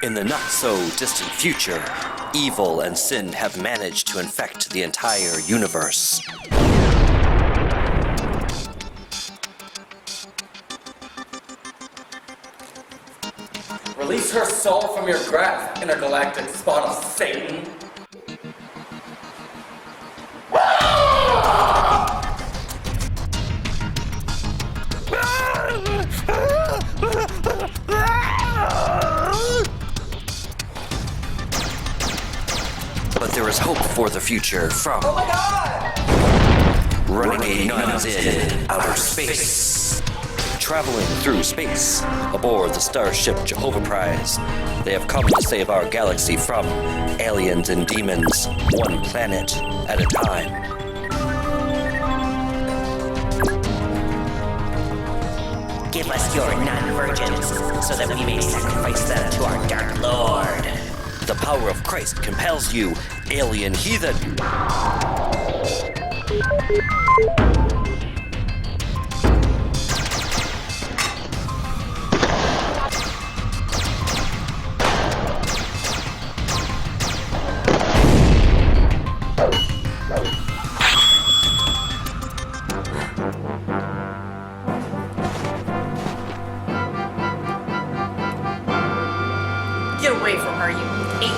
In the not-so-distant future, evil and sin have managed to infect the entire universe. Release her soul from your grasp, intergalactic spawn of Satan! But there is hope for the future from renegade nuns in outer space. Traveling through space, aboard the starship Jehovah Prize, they have come to save our galaxy from aliens and demons, one planet at a time. Give us your non-virgins, so that we may sacrifice them to our dark lord. The power of Christ compels you, alien heathen. Get away from her, you atheist.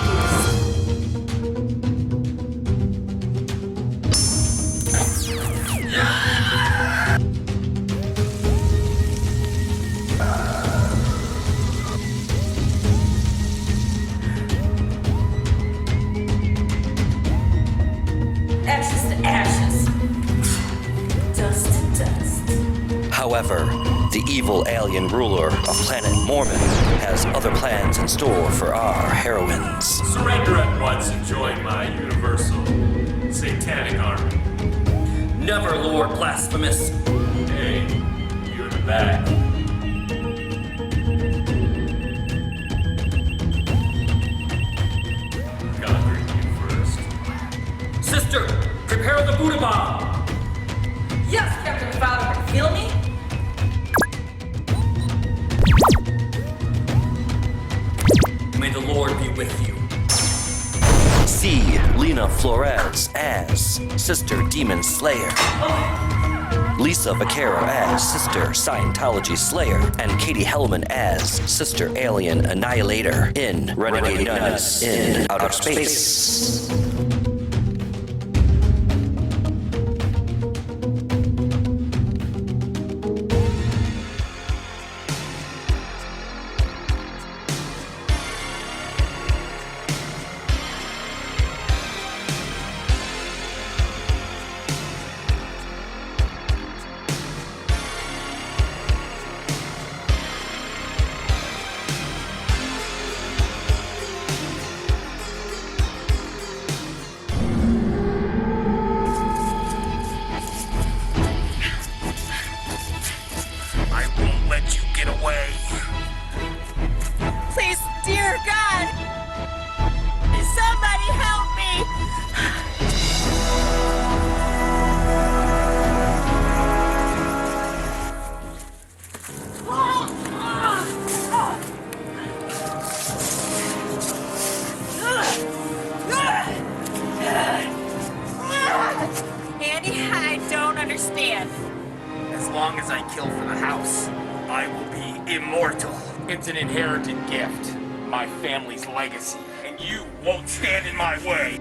Ashes to ashes. Dust to dust. However, the evil alien ruler of planet Mormon has other plans in store for our heroines. Surrender at once and join my universal satanic army. Never, Lord Blasphemous! Hey, you in the back. Conquering you first. Sister, prepare the Buddha bomb! Yes, Captain Father, feel me? May the Lord be with you. See Lena Flores as Sister Demon Slayer. Lisa Vaquero as Sister Scientology Slayer. And Katie Hellman as Sister Alien Annihilator in Renegade Nuns in Outer Space. Please, dear God! Somebody help me! Andy, I don't understand. As long as I kill for the house, I will be immortal. It's an inherited gift, my family's legacy, and you won't stand in my way.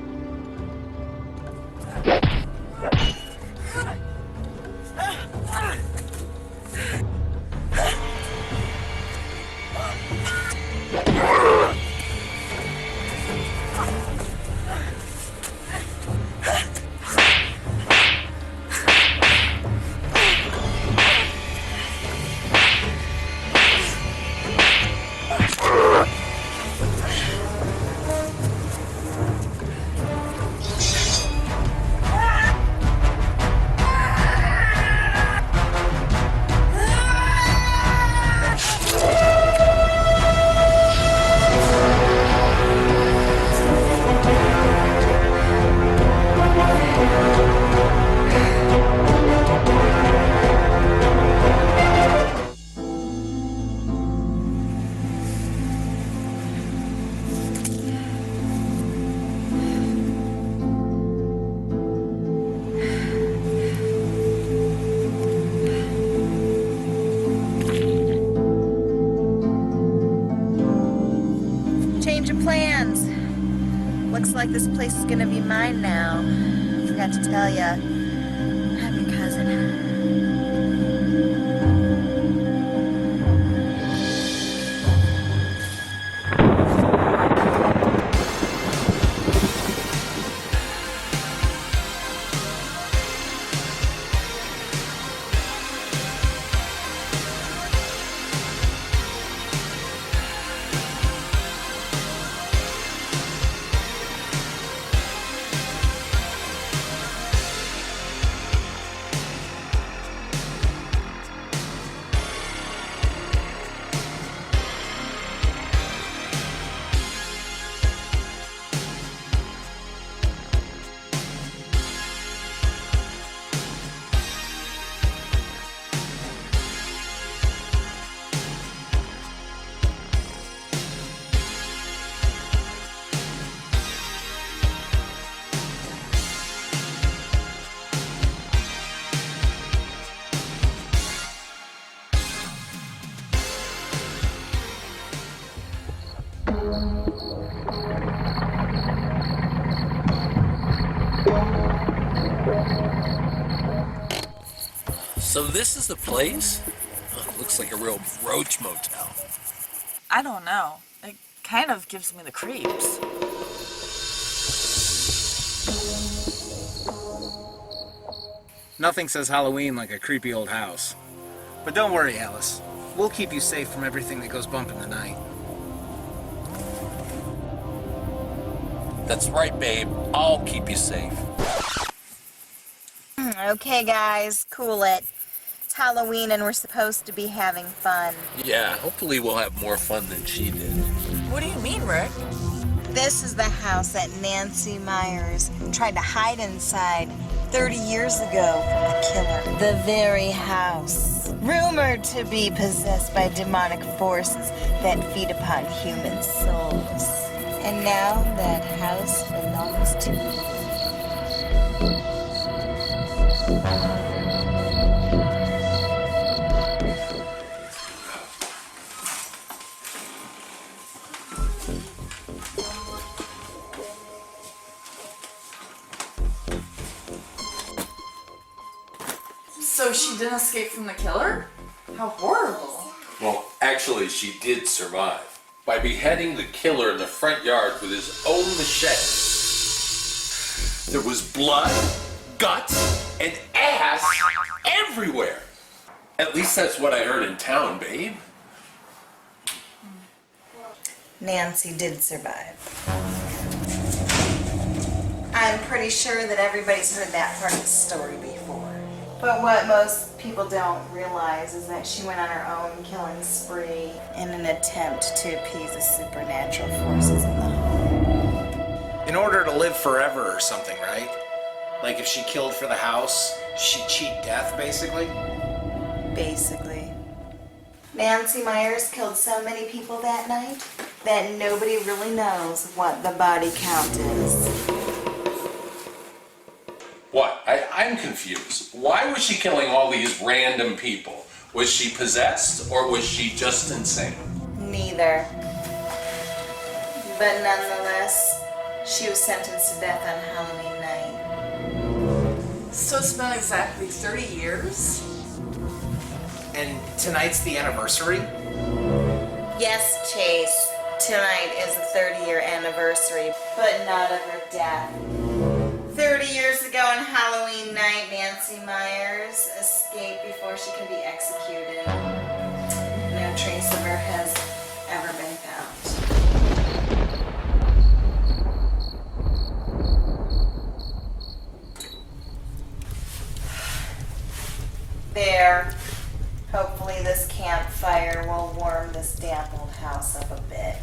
Change of plans. Looks like this place is gonna be mine now. Forgot to tell ya. I'm your cousin. So this is the place? Looks like a real roach motel. I don't know. It kind of gives me the creeps. Nothing says Halloween like a creepy old house. But don't worry, Alice. We'll keep you safe from everything that goes bump in the night. That's right, babe. I'll keep you safe. Okay, guys, cool it. It's Halloween and we're supposed to be having fun. Yeah, hopefully we'll have more fun than she did. What do you mean, Rick? This is the house that Nancy Myers tried to hide inside 30 years ago from the killer. The very house, rumored to be possessed by demonic forces that feed upon human souls. And now that house belongs to me. So she didn't escape from the killer? How horrible. Well, actually, she did survive by beheading the killer in the front yard with his own machete. There was blood, guts, and ass everywhere. At least that's what I heard in town, babe. Nancy did survive. I'm pretty sure that everybody's heard that part of the story before. But what most people don't realize is that she went on her own killing spree in an attempt to appease the supernatural forces in the home. In order to live forever or something, right? Like if she killed for the house, she'd cheat death, basically? Basically. Nancy Myers killed so many people that night that nobody really knows what the body count is. What? I'm confused. Why was she killing all these random people? Was she possessed or was she just insane? Neither. But nonetheless, she was sentenced to death on Halloween night. So it's been exactly 30 years? And tonight's the anniversary? Yes, Chase. Tonight is the 30-year anniversary, but not of her death. 30 years ago on Halloween night, Nancy Myers escaped before she could be executed. No trace of her has ever been found. There. Hopefully this campfire will warm this damp old house up a bit.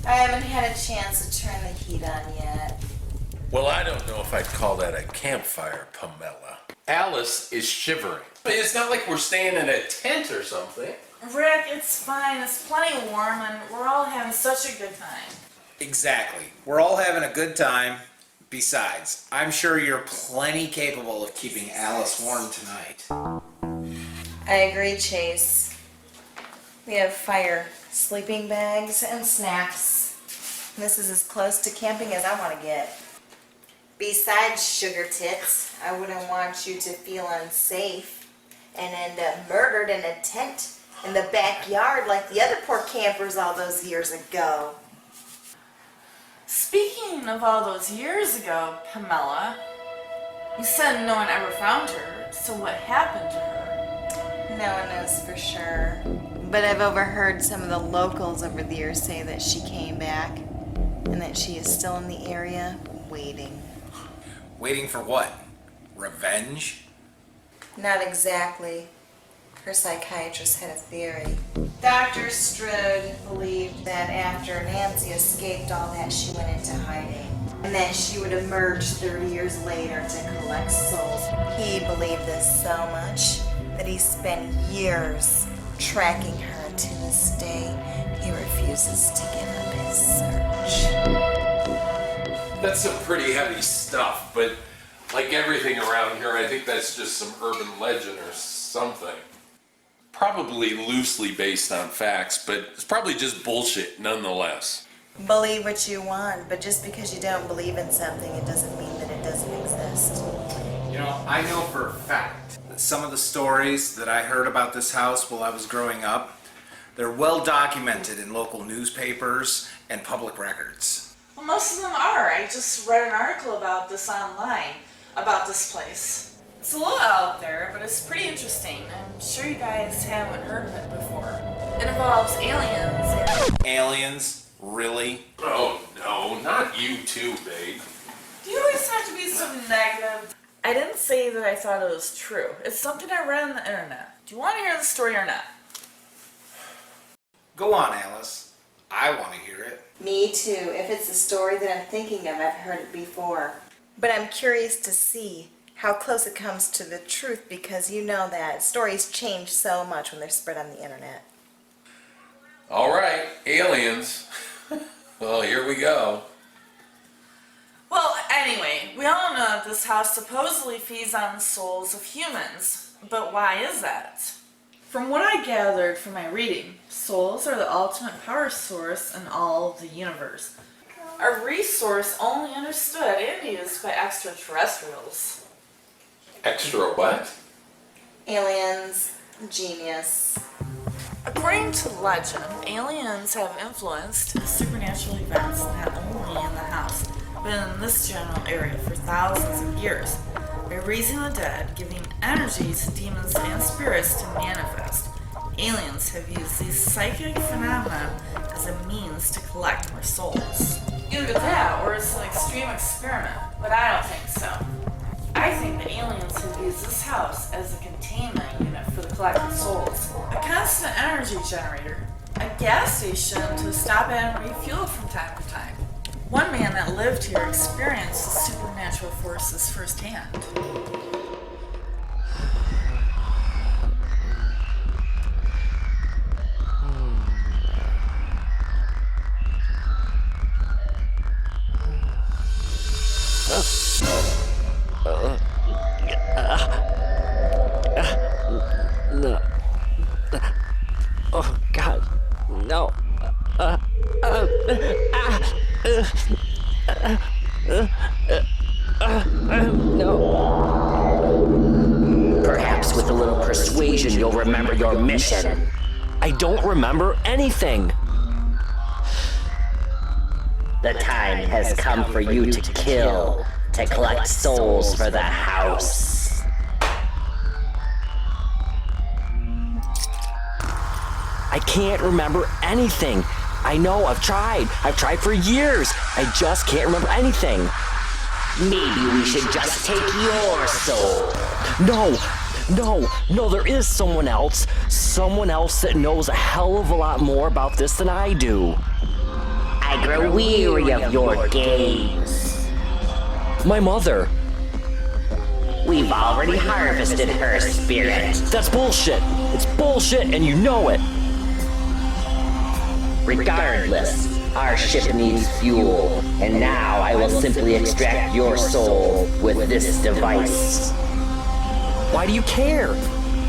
I haven't had a chance to turn the heat on yet. Well, I don't know if I'd call that a campfire, Pamela. Alice is shivering. It's not like we're staying in a tent or something. Rick, it's fine. It's plenty warm and we're all having such a good time. Exactly. We're all having a good time. Besides, I'm sure you're plenty capable of keeping Alice warm tonight. I agree, Chase. We have fire sleeping bags and snacks. This is as close to camping as I want to get. Besides, sugar tits, I wouldn't want you to feel unsafe and end up murdered in a tent in the backyard like the other poor campers all those years ago. Speaking of all those years ago, Pamela, you said no one ever found her, so what happened to her? No one knows for sure, but I've overheard some of the locals over the years say that she came back and that she is still in the area waiting. Waiting for what? Revenge? Not exactly. Her psychiatrist had a theory. Dr. Strode believed that after Nancy escaped all that, she went into hiding, and that she would emerge 30 years later to collect souls. He believed this so much that he spent years tracking her. To this day, he refuses to give up his search. That's some pretty heavy stuff, but like everything around here, I think that's just some urban legend or something. Probably loosely based on facts, but it's probably just bullshit nonetheless. Believe what you want, but just because you don't believe in something, it doesn't mean that it doesn't exist. You know, I know for a fact that some of the stories that I heard about this house while I was growing up, they're well documented in local newspapers and public records. Well, most of them are. I just read an article about this online, about this place. It's a little out there, but it's pretty interesting. I'm sure you guys haven't heard of it before. It involves aliens. Aliens? Really? Oh no, not you too, babe. Do you always have to be so negative? I didn't say that I thought it was true. It's something I read on the internet. Do you want to hear the story or not? Go on, Alice. I want to hear it. Me too. If it's the story that I'm thinking of, I've heard it before. But I'm curious to see how close it comes to the truth, because you know that stories change so much when they're spread on the internet. All right, aliens. Well, here we go. Well, anyway, we all know that this house supposedly feeds on the souls of humans. But why is that? From what I gathered from my reading, souls are the ultimate power source in all of the universe. A resource only understood and used by extraterrestrials. Extra what? Aliens, genius. According to legend, aliens have influenced supernatural events not only in the house, but in this general area for thousands of years, by raising the dead, giving energy to demons and spirits to manifest. Aliens have used these psychic phenomena as a means to collect more souls. Either that, or it's an extreme experiment, but I don't think so. I think the aliens have used this house as a containment unit for the collected souls, a constant energy generator, a gas station to stop at and refuel from time to time. One man that lived here experienced the supernatural forces firsthand. No. Oh, God. No. No. Perhaps with a little persuasion, you'll remember your mission. I don't remember anything. The time has come for you to kill, to collect souls for the house. I can't remember anything. I know, I've tried. I've tried for years. I just can't remember anything. Maybe we should just take your soul. No, there is someone else. Someone else that knows a hell of a lot more about this than I do. I grow weary of your games. My mother. We've already harvested her spirit. That's bullshit. It's bullshit and you know it. Regardless, our ship needs fuel, and now I will simply extract your soul with this device. Why do you care?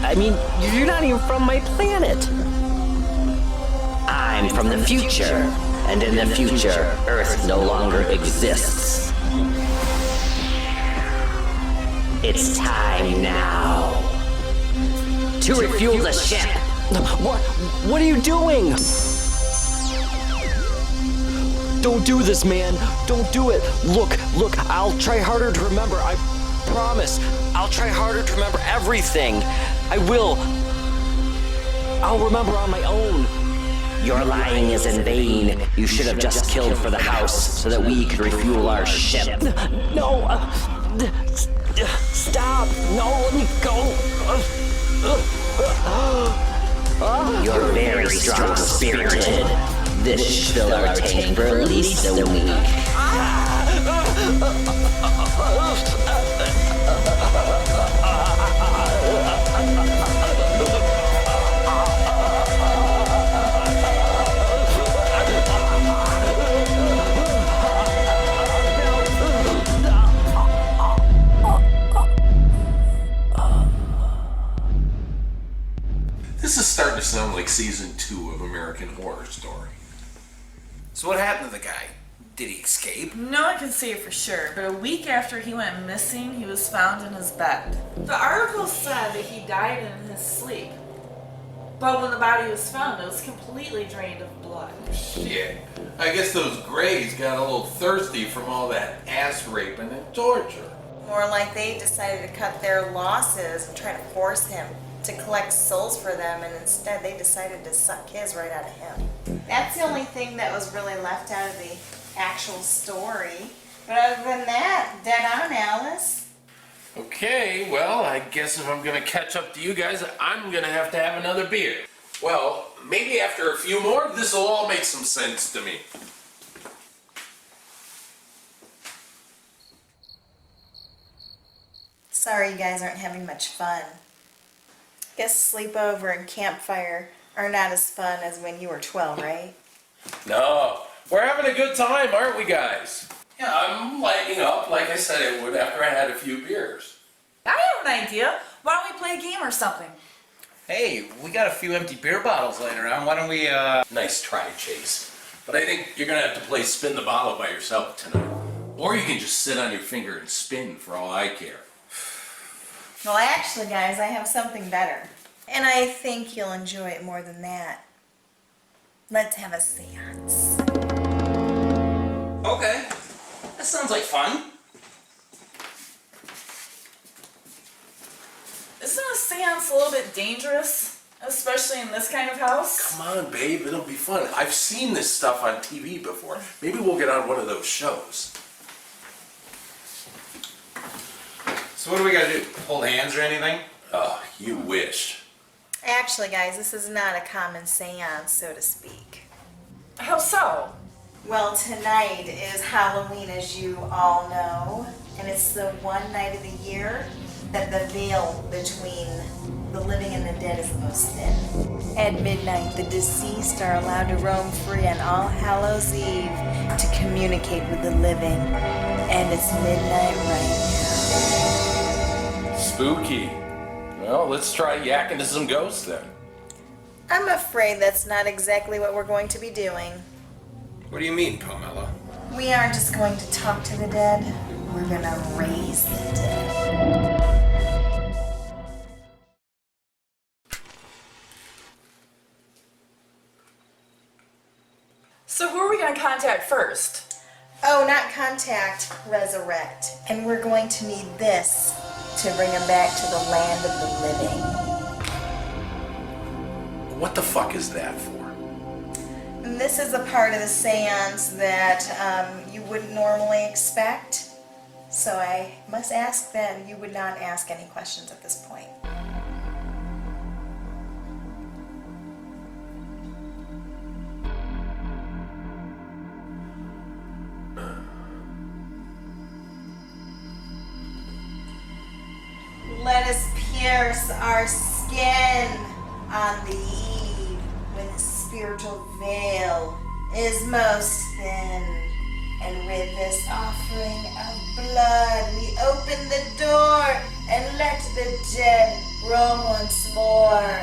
I mean, you're not even from my planet. I'm from the future, and in the future, Earth no longer exists. It's time now to refuel the ship. What are you doing? Don't do this, man. Don't do it. Look, I'll try harder to remember. I promise. I'll try harder to remember everything. I will. I'll remember on my own. Your lying is in vain. You should have just killed for the house so that we could refuel our ship. No. Stop. No, let me go. You're very strong-spirited. This should fill our tank for at least a week. This is starting to sound like season 2 of American Horror Story. So what happened to the guy? Did he escape? No one can say it for sure, but a week after he went missing, he was found in his bed. The article said that he died in his sleep, but when the body was found, it was completely drained of blood. Shit. I guess those Greys got a little thirsty from all that ass raping and torture. More like they decided to cut their losses and try to force him to collect souls for them, and instead they decided to suck his right out of him. That's the only thing that was really left out of the actual story. But other than that, dead on, Alice. Okay, well, I guess if I'm gonna catch up to you guys, I'm gonna have to have another beer. Well, maybe after a few more, this'll all make some sense to me. Sorry you guys aren't having much fun. Guess sleepover and campfire are not as fun as when you were 12, right? No, we're having a good time, aren't we, guys? Yeah, I'm lighting up like I said I would after I had a few beers. I have an idea. Why don't we play a game or something? Hey, we got a few empty beer bottles laying around. Why don't we, Nice try, Chase. But I think you're gonna have to play spin the bottle by yourself tonight. Or you can just sit on your finger and spin for all I care. Well, actually, guys, I have something better. And I think you'll enjoy it more than that. Let's have a seance. okay. That sounds like fun. Isn't a seance a little bit dangerous? Especially in this kind of house? Come on, babe, it'll be fun. I've seen this stuff on TV before. Maybe we'll get on one of those shows. So what do we gotta do? Hold hands or anything? Oh, you wish. Actually, guys, this is not a common seance, so to speak. How so? Well, tonight is Halloween, as you all know, and it's the one night of the year that the veil between the living and the dead is the most thin. At midnight, the deceased are allowed to roam free on All Hallows Eve to communicate with the living, and it's midnight right now. Spooky. Well, let's try yakking to some ghosts then. I'm afraid that's not exactly what we're going to be doing. What do you mean, Pomelo? We aren't just going to talk to the dead, we're gonna raise the dead. So who are we going to contact first? Oh, not contact, resurrect. And we're going to need this to bring him back to the land of the living. What the fuck is that for? And this is a part of the seance that you wouldn't normally expect. So I must ask that you would not ask any questions at this point. Let us pierce our skin on the eve when the spiritual veil is most thin. And with this offering of blood, we open the door and let the dead roam once more.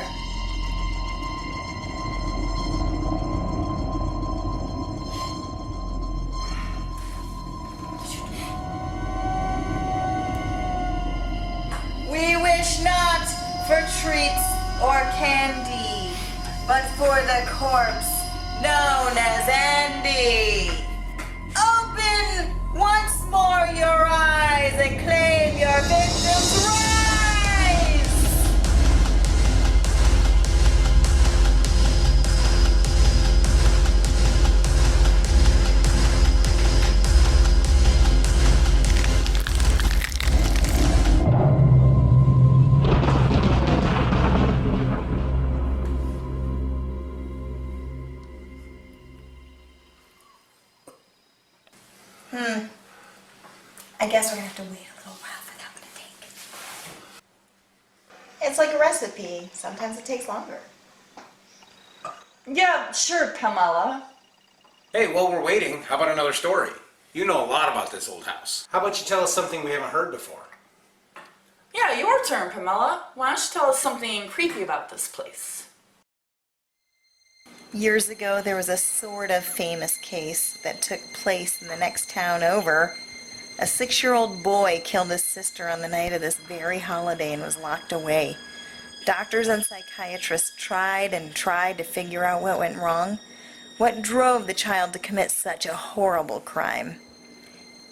wish not for treats or candy, but for the corpse known as Andy. Open once more your eyes and claim your victim's rise! I guess we're gonna have to wait a little while for that one to take. It's like a recipe. Sometimes it takes longer. Yeah, sure, Pamela. Hey, while we're waiting, how about another story? You know a lot about this old house. How about you tell us something we haven't heard before? Yeah, your turn, Pamela. Why don't you tell us something creepy about this place? Years ago, there was a sort of famous case that took place in the next town over. A 6-year-old boy killed his sister on the night of this very holiday and was locked away. Doctors and psychiatrists tried and tried to figure out what went wrong. What drove the child to commit such a horrible crime?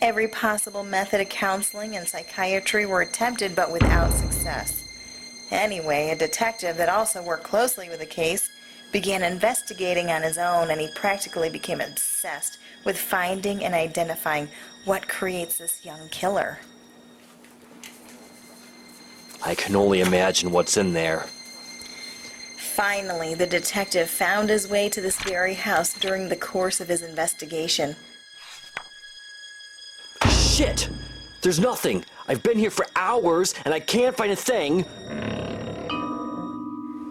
Every possible method of counseling and psychiatry were attempted, but without success. Anyway, a detective that also worked closely with the case began investigating on his own, and he practically became obsessed with finding and identifying what creates this young killer. I can only imagine what's in there. Finally, the detective found his way to this very house during the course of his investigation. Shit! There's nothing! I've been here for hours and I can't find a thing!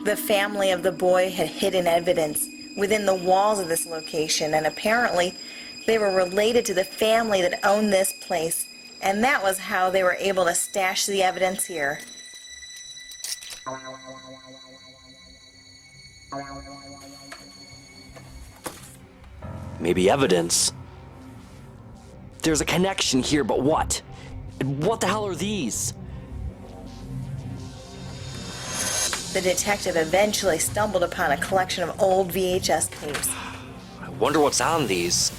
The family of the boy had hidden evidence within the walls of this location, and apparently they were related to the family that owned this place, and that was how they were able to stash the evidence here. Maybe evidence. There's a connection here, but what? And what the hell are these? The detective eventually stumbled upon a collection of old VHS tapes. I wonder what's on these.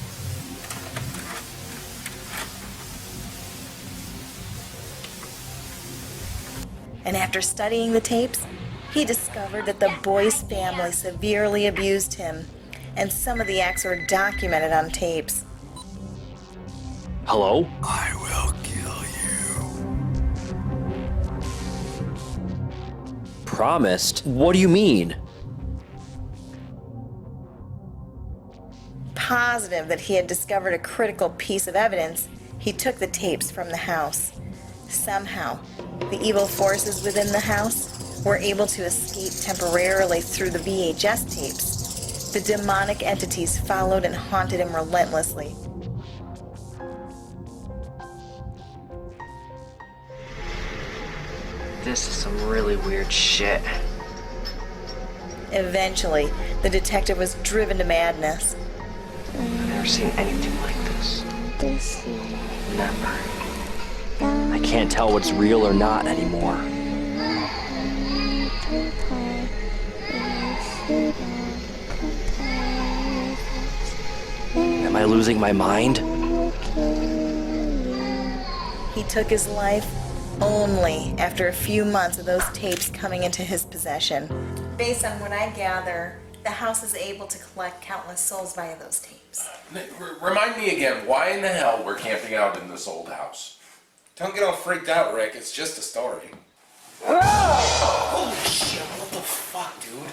And after studying the tapes, he discovered that the boy's family severely abused him, and some of the acts were documented on tapes. Hello? I will kill you. Promised? What do you mean? Positive that he had discovered a critical piece of evidence, he took the tapes from the house. Somehow, the evil forces within the house were able to escape temporarily through the VHS tapes. The demonic entities followed and haunted him relentlessly. This is some really weird shit. Eventually, the detective was driven to madness. I've never seen anything like this. Never. I can't tell what's real or not anymore. Am I losing my mind? He took his life only after a few months of those tapes coming into his possession. Based on what I gather, the house is able to collect countless souls via those tapes. Remind me again, why in the hell we're camping out in this old house? Don't get all freaked out, Rick. It's just a story. Holy shit, what the fuck, dude?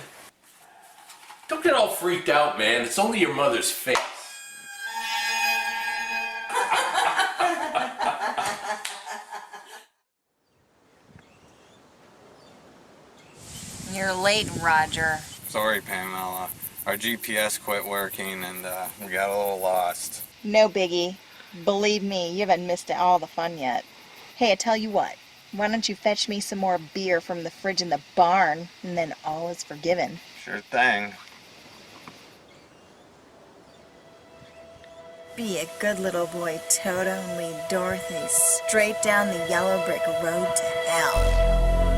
Don't get all freaked out, man. It's only your mother's face. You're late, Roger. Sorry, Pamela. Our GPS quit working and we got a little lost. No biggie. Believe me, you haven't missed all the fun yet. Hey, I tell you what. Why don't you fetch me some more beer from the fridge in the barn, and then all is forgiven. Sure thing. Be a good little boy, Toto, and lead Dorothy straight down the yellow brick road to hell.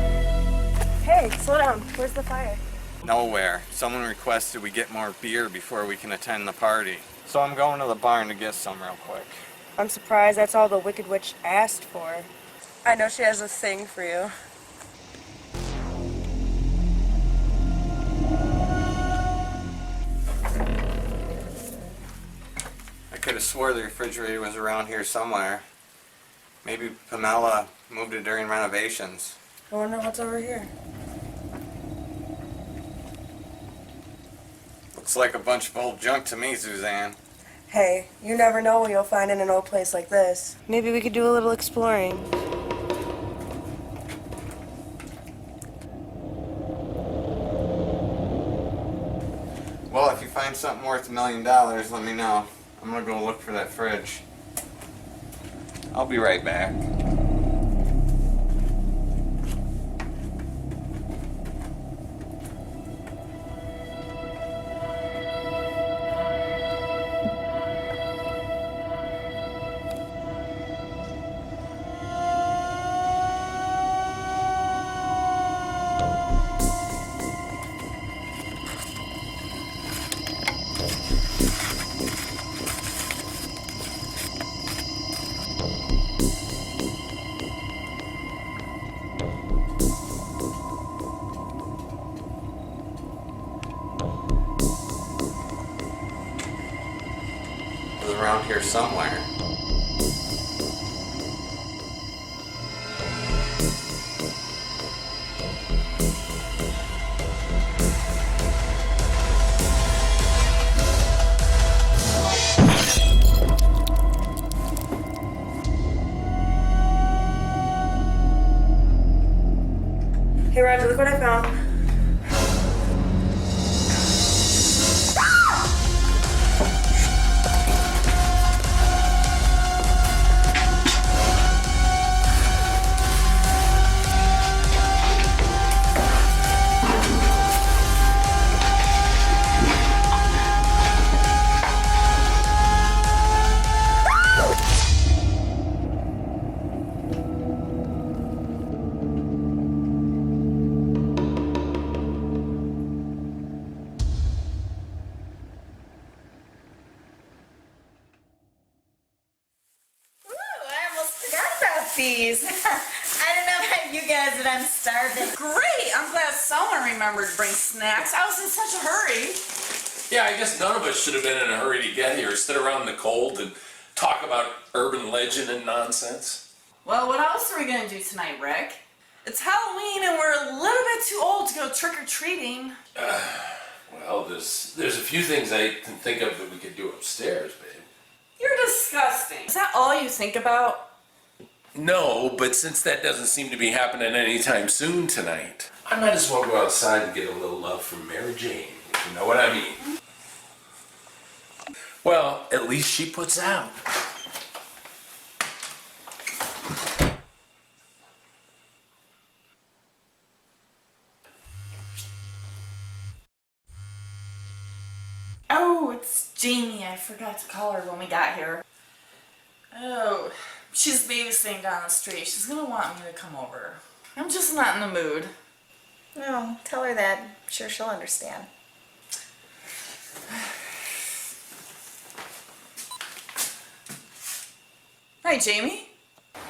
Hey, slow down. Where's the fire? Nowhere. Someone requested we get more beer before we can attend the party. So I'm going to the barn to get some real quick. I'm surprised that's all the Wicked Witch asked for. I know she has a thing for you. I could have swore the refrigerator was around here somewhere. Maybe Pamela moved it during renovations. I wonder what's over here. Looks like a bunch of old junk to me, Suzanne. Hey, you never know what you'll find in an old place like this. Maybe we could do a little exploring. Well, if you find something worth $1 million, let me know. I'm gonna go look for that fridge. I'll be right back. Around here somewhere. Hey Roger, look what I found. These. I don't know about you guys, but I'm starving. Great! I'm glad someone remembered to bring snacks. I was in such a hurry. Yeah, I guess none of us should have been in a hurry to get here. Sit around in the cold and talk about urban legend and nonsense. Well, what else are we going to do tonight, Rick? It's Halloween and we're a little bit too old to go trick-or-treating. Well, there's a few things I can think of that we could do upstairs, babe. You're disgusting. Is that all you think about? No, but since that doesn't seem to be happening anytime soon tonight, I might as well go outside and get a little love from Mary Jane, if you know what I mean. Well, at least she puts out. Oh, it's Jamie. I forgot to call her when we got here. Oh, she's babysitting down the street. She's gonna want me to come over. I'm just not in the mood. No, tell her that. I'm sure she'll understand. Hi, Jamie.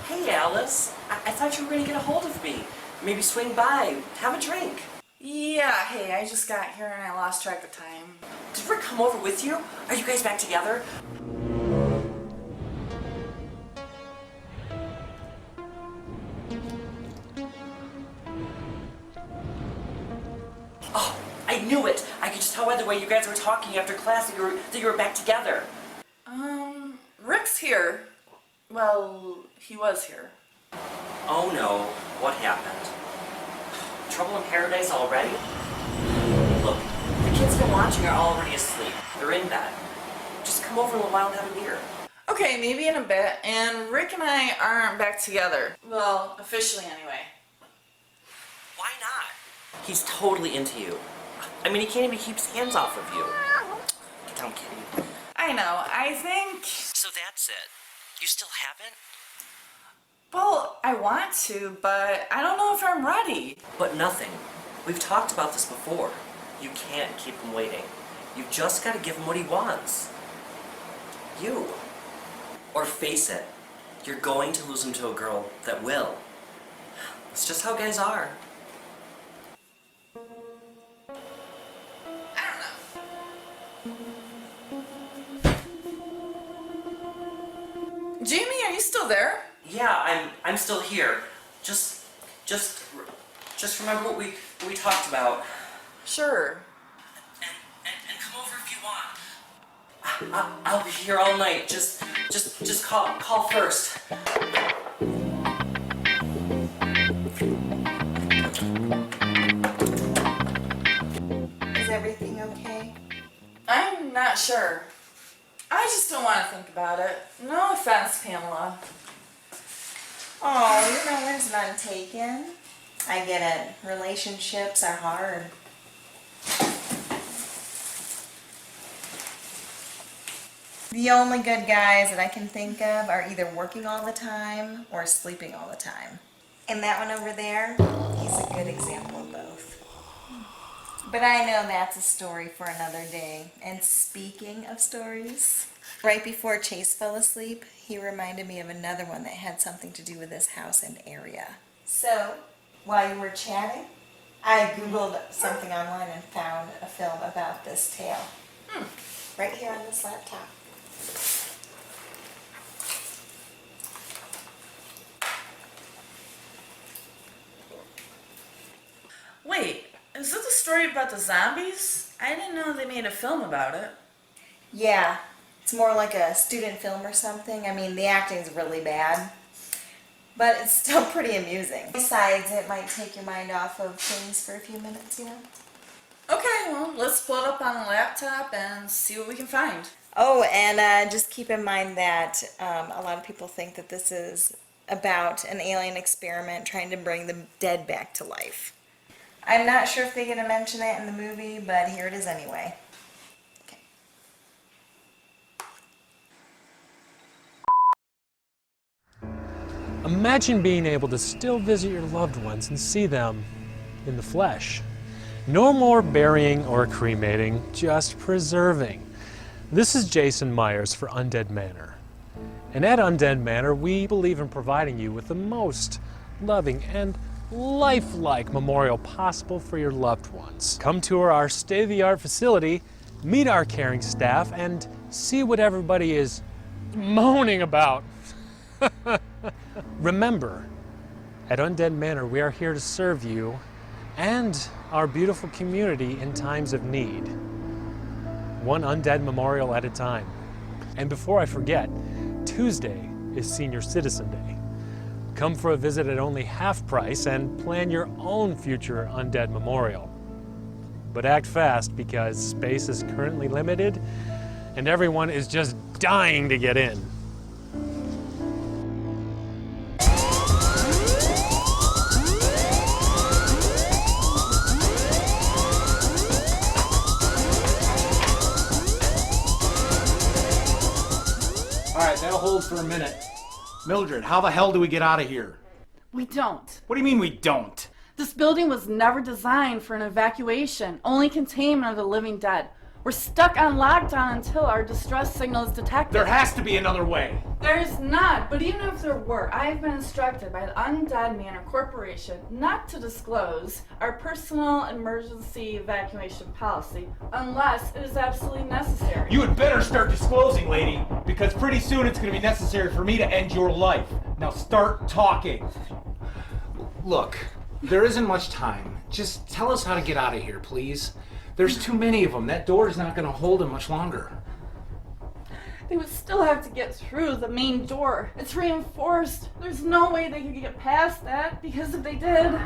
Hey, Alice. I thought you were going to get a hold of me. Maybe swing by, have a drink. Yeah, hey, I just got here and I lost track of time. Did Rick come over with you? Are you guys back together? Oh, I knew it. I could just tell by the way you guys were talking after class that you were back together. Rick's here. Well, he was here. Oh no, what happened? Trouble in paradise already? Look, the kids been watching are already asleep. They're in bed. Just come over in a little while and have a beer. Okay, maybe in a bit. And Rick and I aren't back together. Well, officially anyway. Why not? He's totally into you. I mean, he can't even keep his hands off of you. Get down, kitty. I know, I think... So that's it. You still haven't? Well, I want to, but I don't know if I'm ready. But nothing. We've talked about this before. You can't keep him waiting. You've just got to give him what he wants. You. Or face it, you're going to lose him to a girl that will. It's just how guys are. Jamie, are you still there? Yeah, I'm still here. Just remember what we talked about. Sure. And come over if you want. I'll be here all night. Just call first. Is everything okay? I'm not sure. I just don't want to think about it. No offense, Pamela. Oh, no one's none taken. I get it. Relationships are hard. The only good guys that I can think of are either working all the time or sleeping all the time. And that one over there, he's a good example of both. But I know that's a story for another day. And speaking of stories, right before Chase fell asleep, he reminded me of another one that had something to do with this house and area. So, while you were chatting, I Googled something online and found a film about this tale. Right here on this laptop. Wait, is it the story about the zombies? I didn't know they made a film about it. Yeah, it's more like a student film or something. I mean, the acting's really bad, but it's still pretty amusing. Besides, it might take your mind off of things for a few minutes, you know? Okay, well, let's pull it up on the laptop and see what we can find. Oh, and just keep in mind that a lot of people think that this is about an alien experiment trying to bring the dead back to life. I'm not sure if they're going to mention it in the movie, but here it is anyway. Okay. Imagine being able to still visit your loved ones and see them in the flesh. No more burying or cremating, just preserving. This is Jason Myers for Undead Manor. And at Undead Manor, we believe in providing you with the most loving and lifelike memorial possible for your loved ones. Come tour our state-of-the-art facility, meet our caring staff, and see what everybody is moaning about. Remember, at Undead Manor, we are here to serve you and our beautiful community in times of need. One undead memorial at a time. And before I forget, Tuesday is Senior Citizen Day. Come for a visit at only half price and plan your own future undead memorial. But act fast because space is currently limited and everyone is just dying to get in. All right, that'll hold for a minute. Mildred, how the hell do we get out of here? We don't. What do you mean we don't? This building was never designed for an evacuation, only containment of the living dead. We're stuck on lockdown until our distress signal is detected. There has to be another way. There's not, but even if there were, I've been instructed by the Undead Manor Corporation not to disclose our personal emergency evacuation policy unless it is absolutely necessary. You had better start disclosing, lady, because pretty soon it's going to be necessary for me to end your life. Now start talking. Look, there isn't much time. Just tell us how to get out of here, please. There's too many of them. That door is not going to hold them much longer. They would still have to get through the main door. It's reinforced. There's no way they could get past that, because if they did...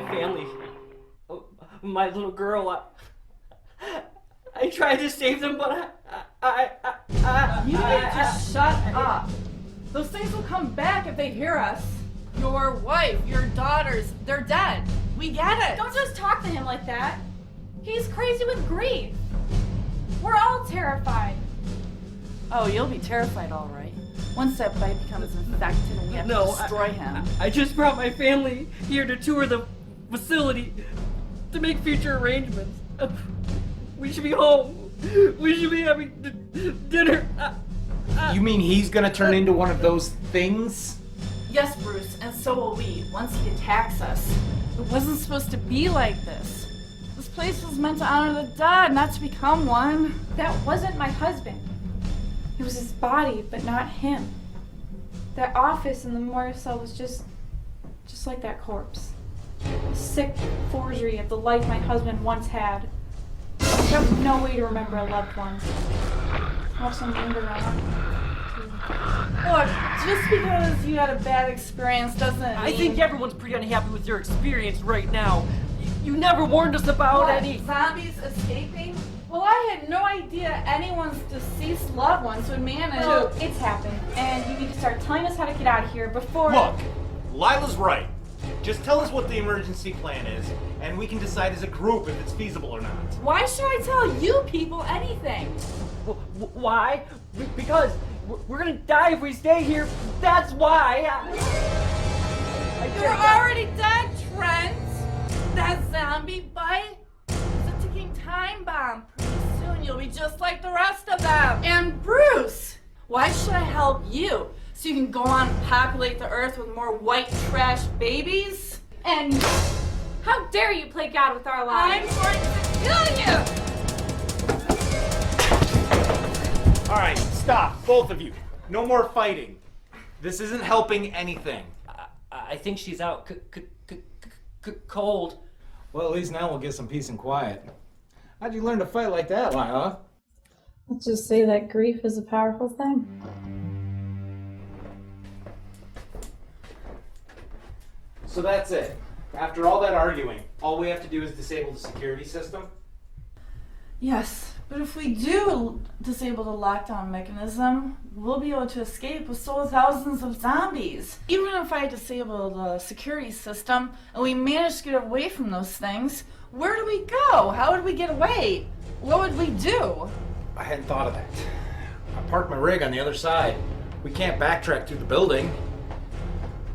family. My little girl. I tried to save them, but You need to just shut up. Those things will come back if they hear us. Your wife, your daughters, they're dead. We get it. Don't just talk to him like that. He's crazy with grief. We're all terrified. Oh, you'll be terrified, all right. Once that bite becomes infected and we have to destroy him. I just brought my family here to tour the facility to make future arrangements. We should be home. We should be having dinner. You mean he's gonna turn into one of those things? Yes, Bruce, and so will we, once he attacks us. It wasn't supposed to be like this. This place was meant to honor the dead, not to become one. That wasn't my husband. It was his body, but not him. That office in the memorial cell was just like that corpse. A sick forgery of the life my husband once had. I have no way to remember a loved one. Watch them linger on. Look, just because you had a bad experience doesn't mean... I think everyone's pretty unhappy with your experience right now. You never warned us about What, any... zombies escaping? Well, I had no idea anyone's deceased loved ones would manage... So, it's happened, and you need to start telling us how to get out of here before... Look, Lila's right. Just tell us what the emergency plan is, and we can decide as a group if it's feasible or not. Why should I tell you people anything? Why? Because we're gonna die if we stay here. That's why. You're already dead, Trent. That zombie bite is a ticking time bomb. Pretty soon you'll be just like the rest of them. And Bruce, why should I help you? So you can go on and populate the earth with more white trash babies? And how dare you play God with our lives? I'm going to kill you! All right, stop, both of you. No more fighting. This isn't helping anything. I think she's out cold. Well, at least now we'll get some peace and quiet. How'd you learn to fight like that, Lila? Let's just say that grief is a powerful thing. So that's it. After all that arguing, all we have to do is disable the security system? Yes, but if we do disable the lockdown mechanism, we'll be able to escape with so will thousands of zombies. Even if I disable the security system and we manage to get away from those things, where do we go? How would we get away? What would we do? I hadn't thought of that. I parked my rig on the other side. We can't backtrack through the building.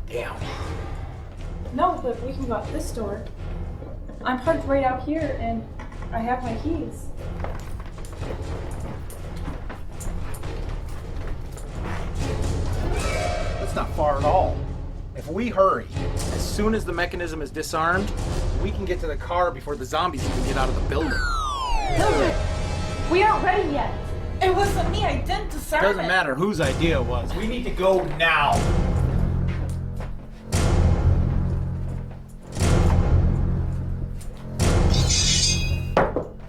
Damn. No, but we can go out this door. I'm parked right out here, and I have my keys. That's not far at all. If we hurry, as soon as the mechanism is disarmed, we can get to the car before the zombies even get out of the building. We aren't ready yet. It wasn't me. I didn't disarm it. Doesn't matter whose idea it was. We need to go now.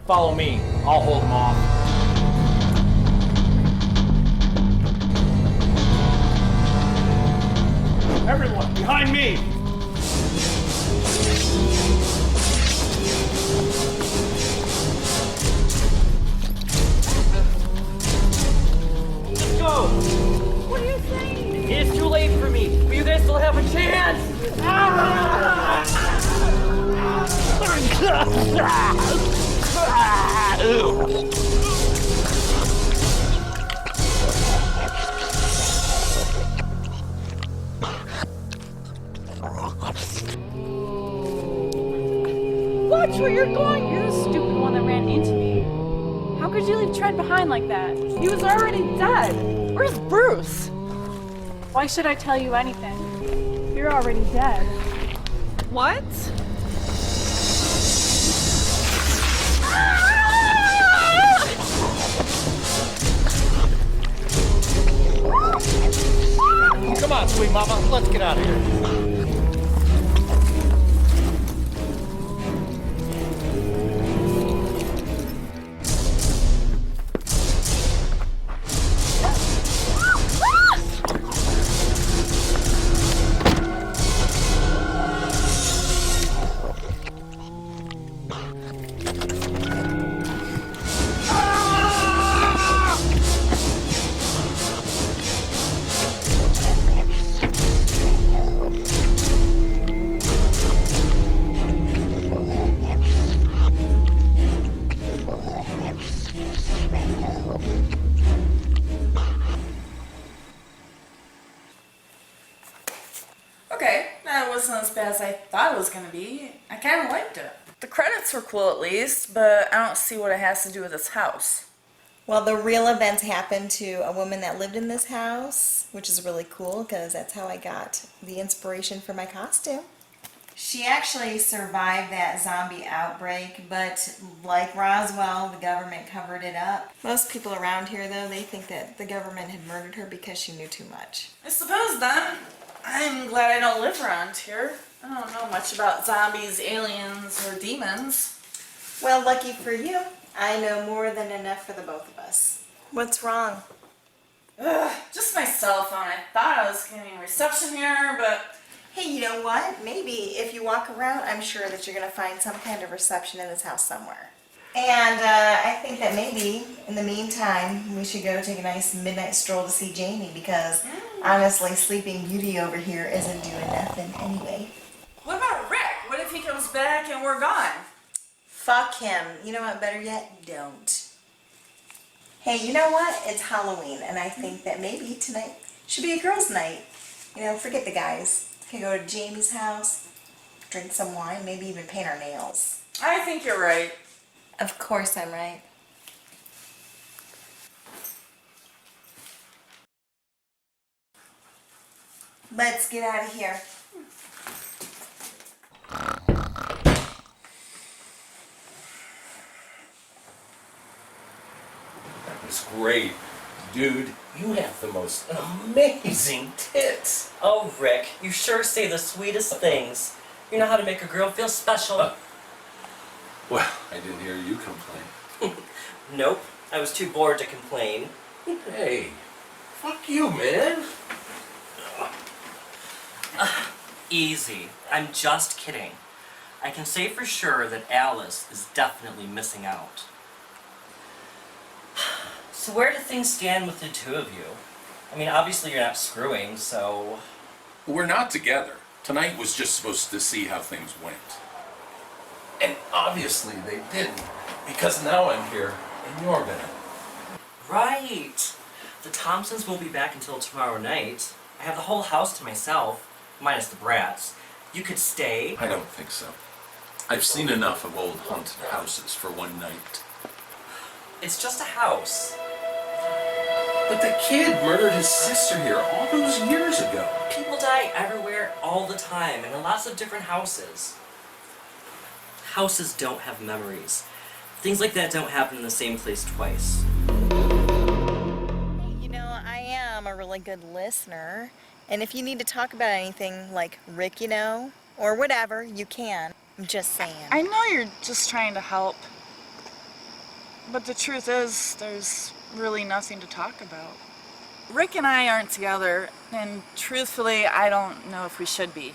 Follow me. I'll hold them off. Everyone, behind me! Let's go! What are you saying? It's too late for me, but you guys still have a chance! Watch where you're going! You're the stupid one that ran into me. How could you leave Trent behind like that? He was already dead. Where's Bruce? Why should I tell you anything? You're already dead. What? Come on, sweet mama, let's get out of here. wasn't as bad as I thought it was going to be. I kind of liked it. The credits were cool at least, but I don't see what it has to do with this house. Well, the real events happened to a woman that lived in this house, which is really cool because that's how I got the inspiration for my costume. She actually survived that zombie outbreak, but like Roswell, the government covered it up. Most people around here, though, they think that the government had murdered her because she knew too much. I suppose then, I'm glad I don't live around here. I don't know much about zombies, aliens, or demons. Well, lucky for you, I know more than enough for the both of us. What's wrong? Ugh, just my cell phone. I thought I was getting reception here, but... Hey, you know what? Maybe if you walk around, I'm sure that you're going to find some kind of reception in this house somewhere. And I think that maybe, in the meantime, we should go take a nice midnight stroll to see Jamie because, honestly, Sleeping Beauty over here isn't doing nothing anyway. What about Rick? What if he comes back and we're gone? Fuck him. You know what? Better yet, don't. Hey, you know what? It's Halloween, and I think that maybe tonight should be a girls' night. You know, forget the guys. We can go to Jamie's house, drink some wine, maybe even paint our nails. I think you're right. Of course I'm right. Let's get out of here. That was great. Dude, you have the most amazing tits. Oh, Rick, you sure say the sweetest things. You know how to make a girl feel special. Well, I didn't hear you complain. Nope, I was too bored to complain. Hey, fuck you, man. Easy. I'm just kidding. I can say for sure that Alice is definitely missing out. So where do things stand with the two of you? I mean, obviously you're not screwing, so... We're not together. Tonight was just supposed to see how things went. And obviously they didn't, because now I'm here in your bed. Right! The Thompsons won't be back until tomorrow night. I have the whole house to myself, minus the brats. You could stay. I don't think so. I've seen enough of old haunted houses for one night. It's just a house. But the kid murdered his sister here all those years ago. People die everywhere all the time, and in lots of different houses. Houses don't have memories. Things like that don't happen in the same place twice. You know, I am a really good listener. And if you need to talk about anything like Rick, you know, or whatever, you can. I'm just saying. I know you're just trying to help. But the truth is, there's really nothing to talk about. Rick and I aren't together, and truthfully, I don't know if we should be.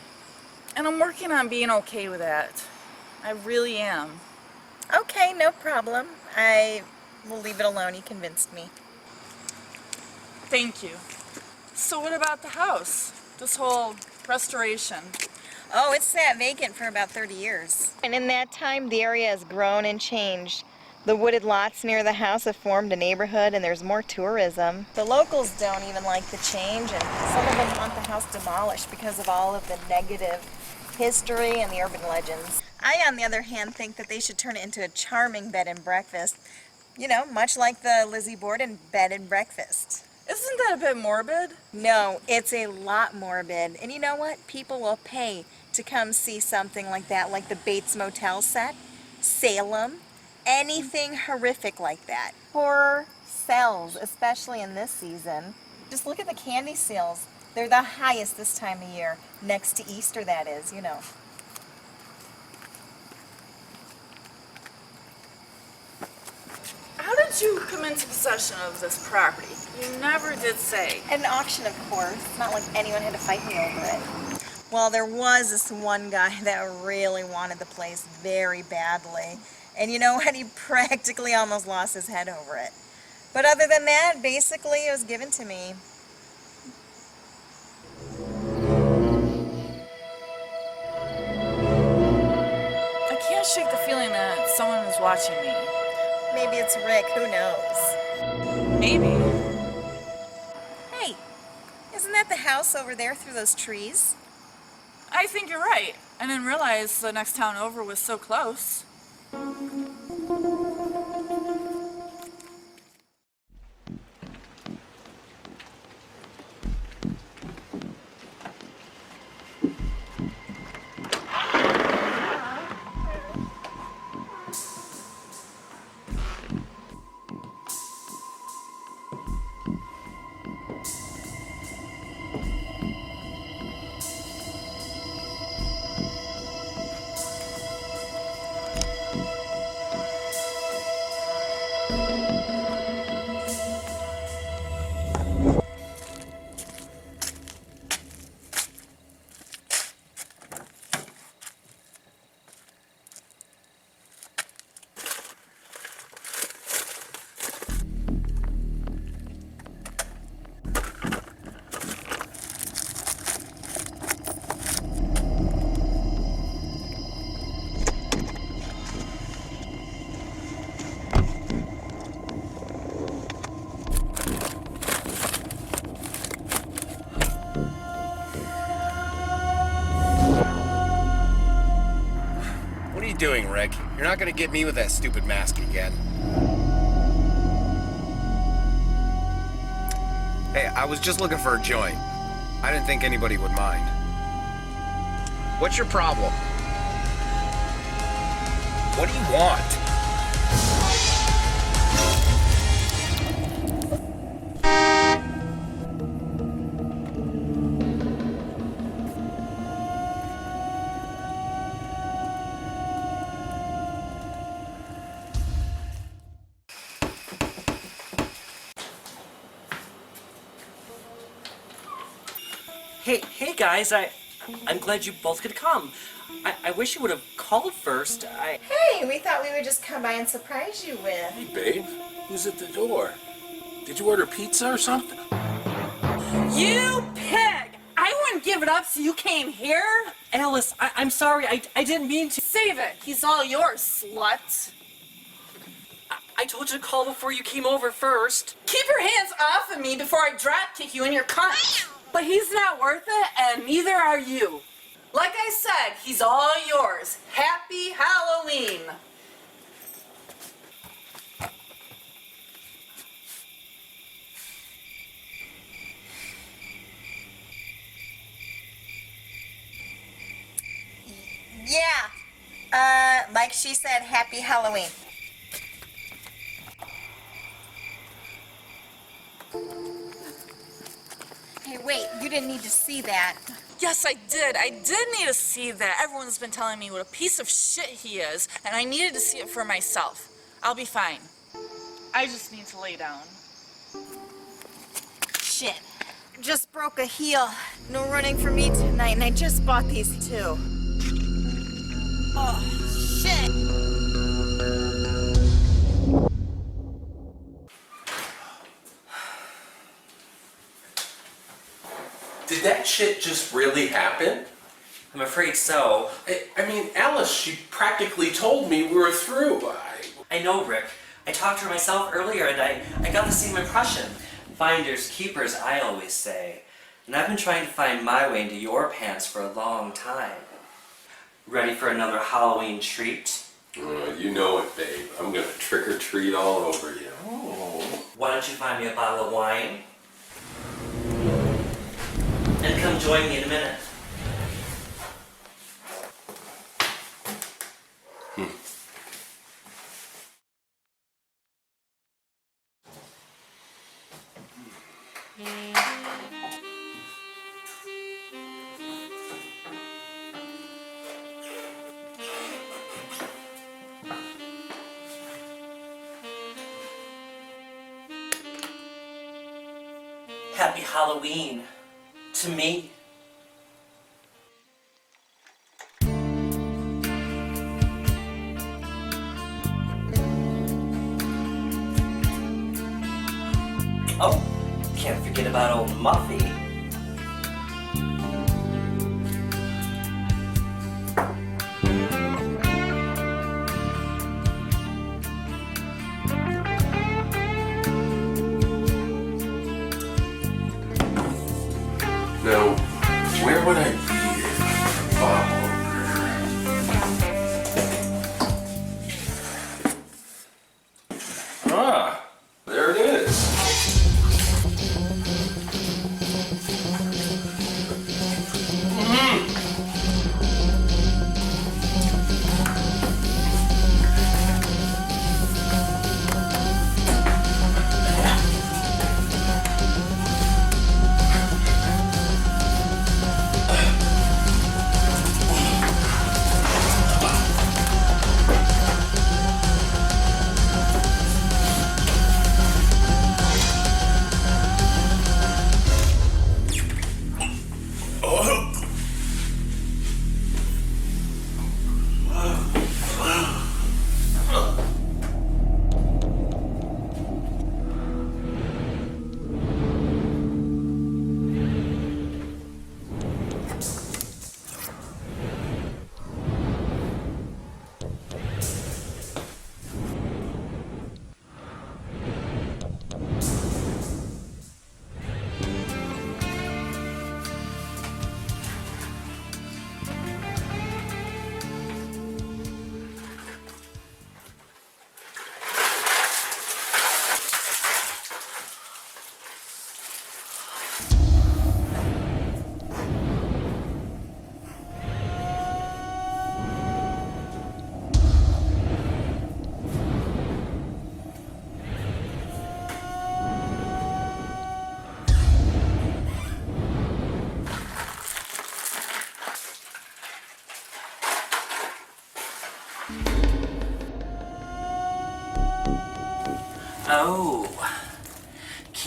And I'm working on being okay with that. I really am. Okay, no problem. I will leave it alone. You convinced me. Thank you. So what about the house? This whole restoration? Oh, it's sat vacant for about 30 years. And in that time, the area has grown and changed. The wooded lots near the house have formed a neighborhood, and there's more tourism. The locals don't even like the change, and some of them want the house demolished because of all of the negative history and the urban legends. I, on the other hand, think that they should turn it into a charming bed and breakfast. You know, much like the Lizzie Borden bed and breakfast. Isn't that a bit morbid? No, it's a lot morbid. And you know what? People will pay to come see something like that, like the Bates Motel set, Salem, anything horrific like that. Horror sells, especially in this season. Just look at the candy sales. They're the highest this time of year. Next to Easter, that is, you know. How did you come into possession of this property? You never did say. At an auction, of course. It's not like anyone had to fight me over it. Well, there was this one guy that really wanted the place very badly. And you know what? He practically almost lost his head over it. But other than that, basically, it was given to me. I can't shake the feeling that someone is watching me. Maybe it's Rick, who knows? Maybe. Hey, isn't that the house over there through those trees? I think you're right. I didn't realize the next town over was so close. What are you doing, Rick? You're not gonna get me with that stupid mask again. Hey, I was just looking for a joint. I didn't think anybody would mind. What's your problem? What do you want? Hey guys, I'm glad you both could come. I wish you would have called first. Hey, we thought we would just come by and surprise you with. Hey, babe, who's at the door? Did you order pizza or something? You pig! I wouldn't give it up so you came here. Alice, I'm sorry, I didn't mean to. Save it. He's all yours, slut. I told you to call before you came over first. Keep your hands off of me before I drop kick you in your cunt. But he's not worth it, and neither are you. Like I said, he's all yours. Happy Halloween. Yeah. Like she said, happy Halloween. Hey, wait, you didn't need to see that. Yes, I did. I did need to see that. Everyone's been telling me what a piece of shit he is, and I needed to see it for myself. I'll be fine. I just need to lay down. Shit. Just broke a heel. No running for me tonight, and I just bought these too. Oh, shit. Did that shit just really happen? I'm afraid so. I mean, Alice, she practically told me we were through. I know, Rick. I talked to her myself earlier, and I got the same impression. Finders keepers, I always say. And I've been trying to find my way into your pants for a long time. Ready for another Halloween treat? You know it, babe. I'm gonna trick or treat all over you. Oh. Why don't you find me a bottle of wine? And come join me in a minute. Happy Halloween to me. Oh, can't forget about old Muffy. Now, where would I be if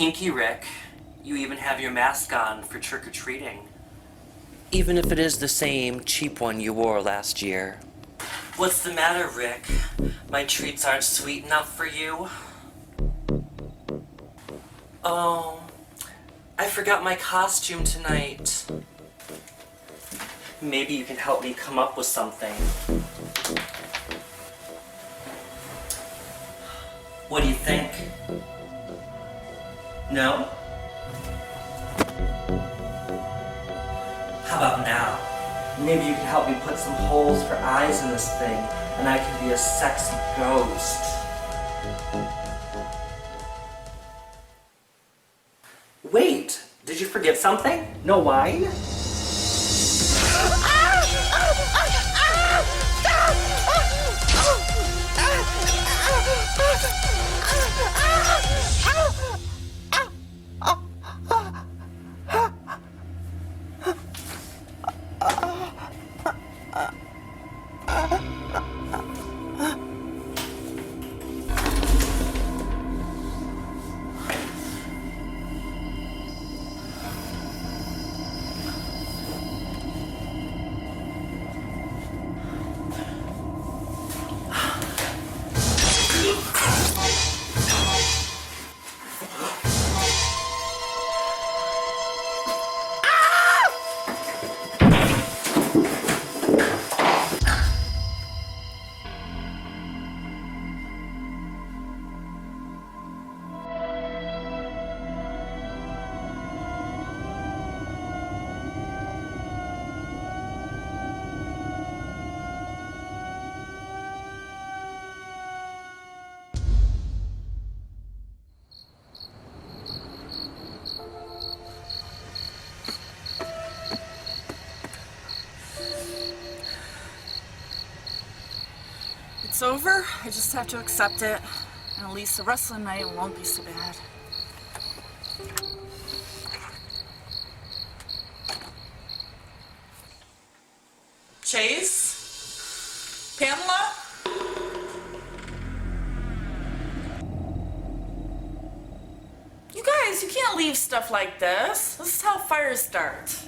kinky, Rick. You even have your mask on for trick-or-treating. Even if it is the same cheap one you wore last year. What's the matter, Rick? My treats aren't sweet enough for you? Oh, I forgot my costume tonight. Maybe you can help me come up with something. What do you think? No? How about now? Maybe you can help me put some holes for eyes in this thing, and I can be a sexy ghost. Wait, did you forget something? No wine? It's over. I just have to accept it. And at least the rest of the night won't be so bad. Chase? Pamela? You guys, you can't leave stuff like this. This is how fires start.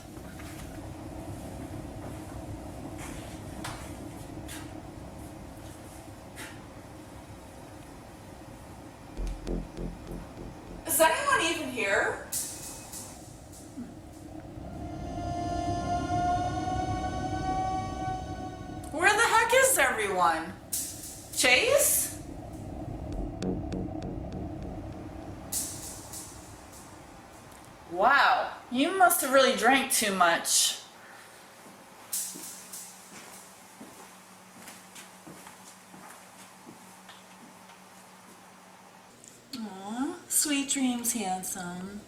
Is anyone even here? Where the heck is everyone? Chase? Wow, you must have really drank too much. Aw, sweet dreams, handsome.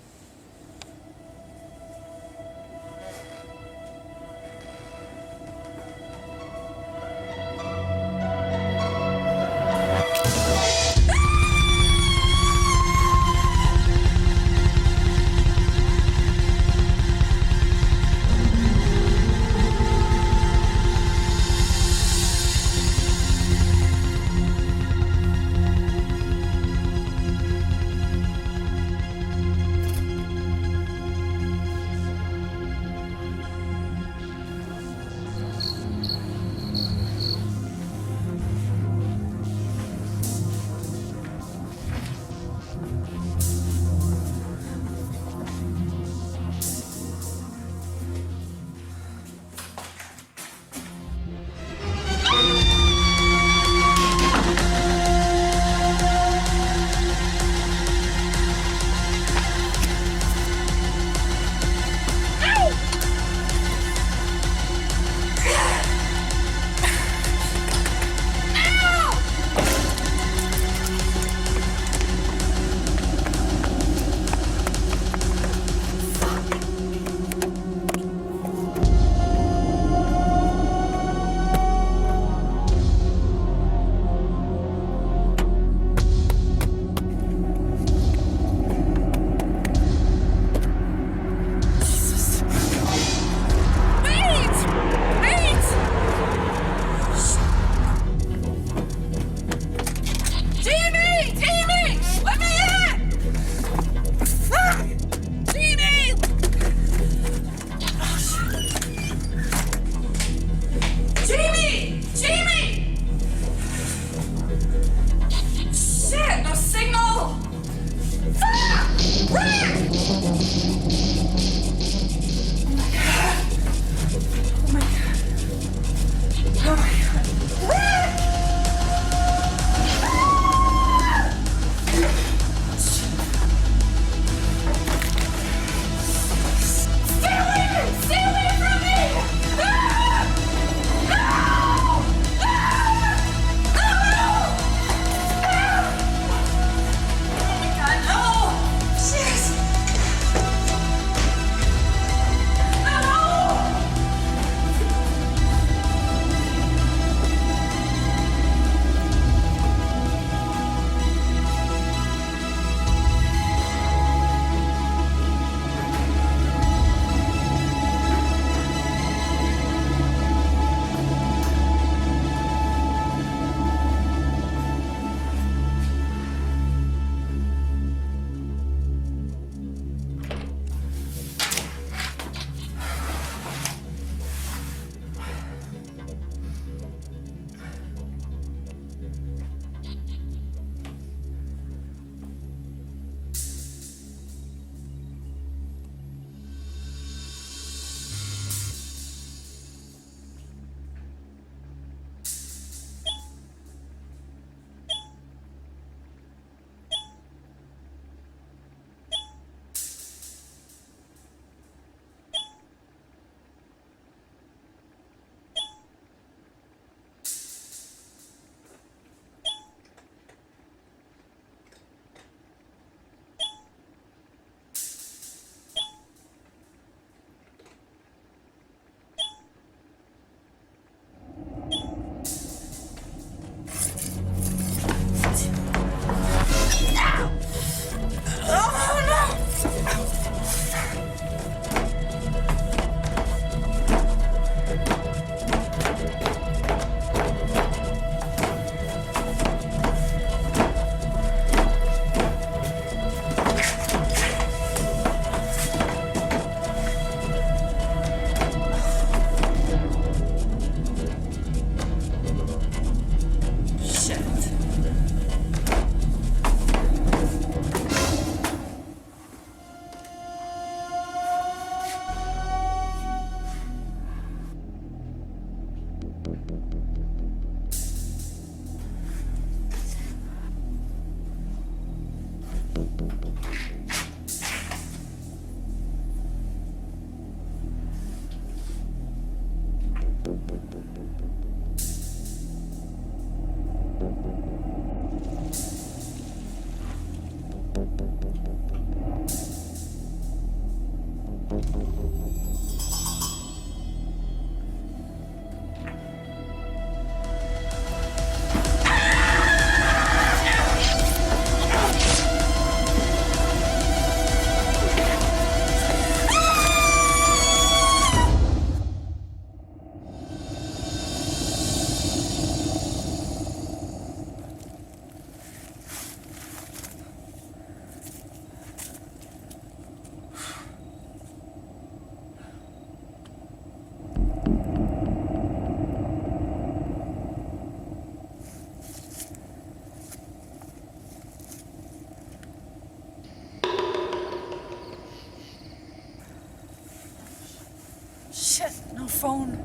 Shit, no phone.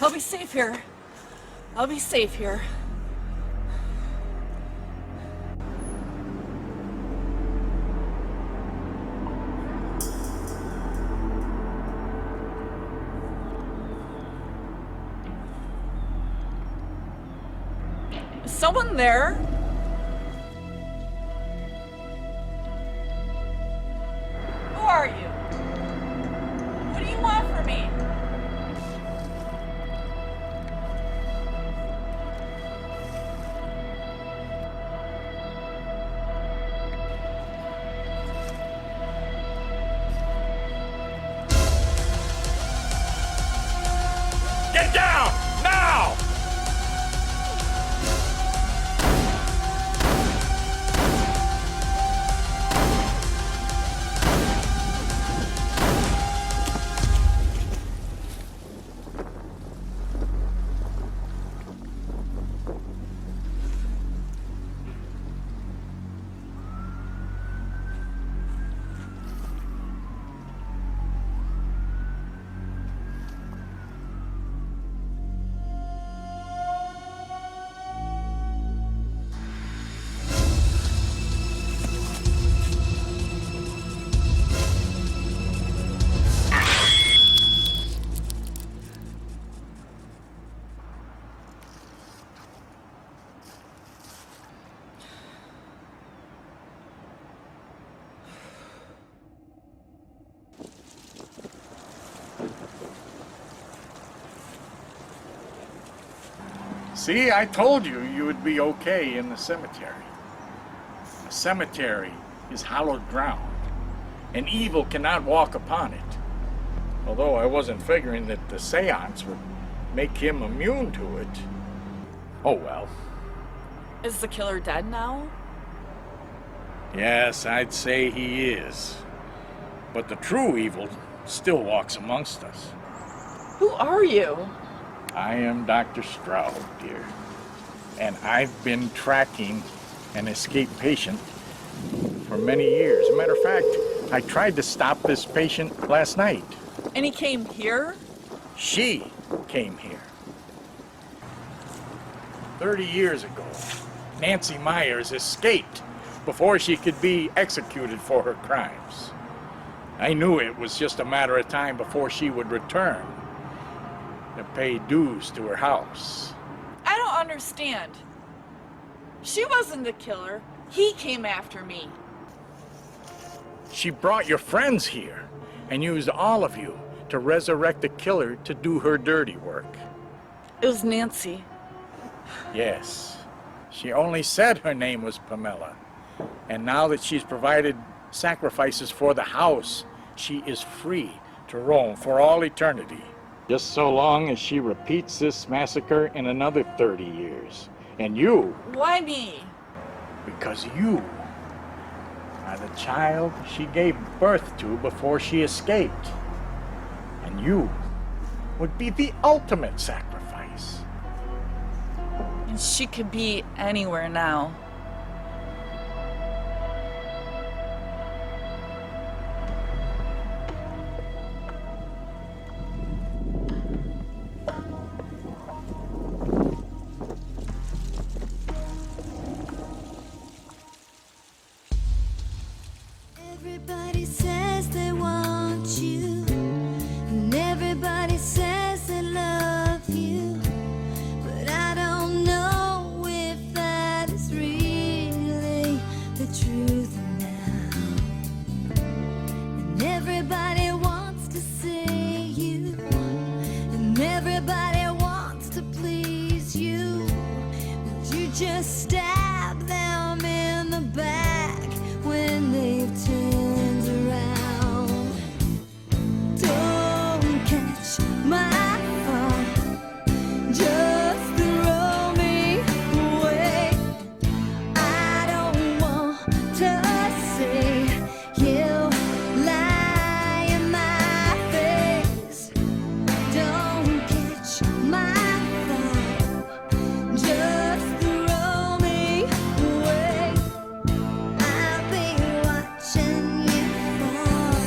I'll be safe here. I'll be safe here. Is someone there? Who are you? What do you want from me? Get down! Now! See, I told you you would be okay in the cemetery. A cemetery is hallowed ground, and evil cannot walk upon it. Although I wasn't figuring that the seance would make him immune to it. Oh well. Is the killer dead now? Yes, I'd say he is. But the true evil still walks amongst us. Who are you? I am Dr. Stroud, dear. And I've been tracking an escaped patient for many years. As a matter of fact, I tried to stop this patient last night. And he came here? She came here. 30 years ago, Nancy Myers escaped before she could be executed for her crimes. I knew it was just a matter of time before she would return to pay dues to her house. I don't understand. She wasn't the killer. He came after me. She brought your friends here and used all of you to resurrect the killer to do her dirty work. It was Nancy. Yes. She only said her name was Pamela. And now that she's provided sacrifices for the house, she is free to roam for all eternity. Just so long as she repeats this massacre in another 30 years. And you, Why me? because you are the child she gave birth to before she escaped. And you would be the ultimate sacrifice. And she could be anywhere now. Everybody says they want you, and everybody says they love you, but I don't know if that is really the truth now. And everybody wants to see you, and everybody wants to please you, but you just stab them in the back when they've turned around. Don't catch my fall, just throw me away. I don't want to see you lie in my face. Don't catch my fall, just throw me away. I'll be watching you fall.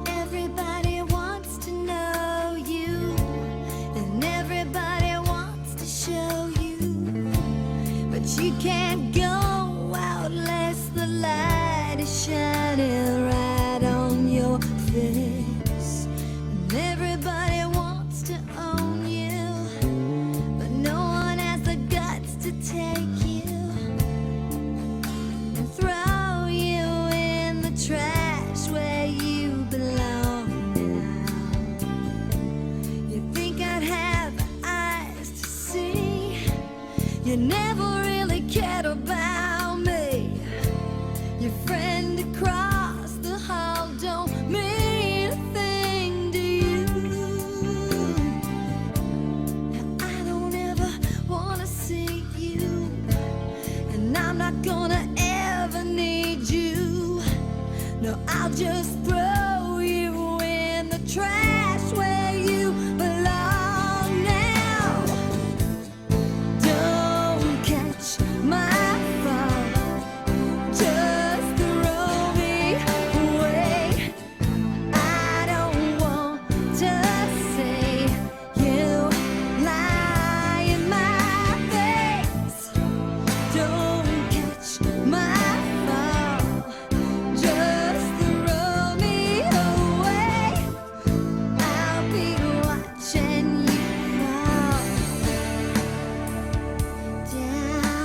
Everybody wants to know you, and everybody wants to show you, but you can't go out unless the light is shining right on your face. And everybody wants to own you, but no one has the guts to take you and throw you in the trash where you belong now. You think I'd have eyes to see? You never really cared about me. Your friend across the hall don't mean a thing to you. Now, I don't ever wanna see you, and I'm not gonna ever need you. No, I'll just throw you in the trash where you belong now. Don't catch my fall, just throw me away. I don't want to see you lie in my face. Don't catch my fall, just throw me away. I'll be watching you fall down.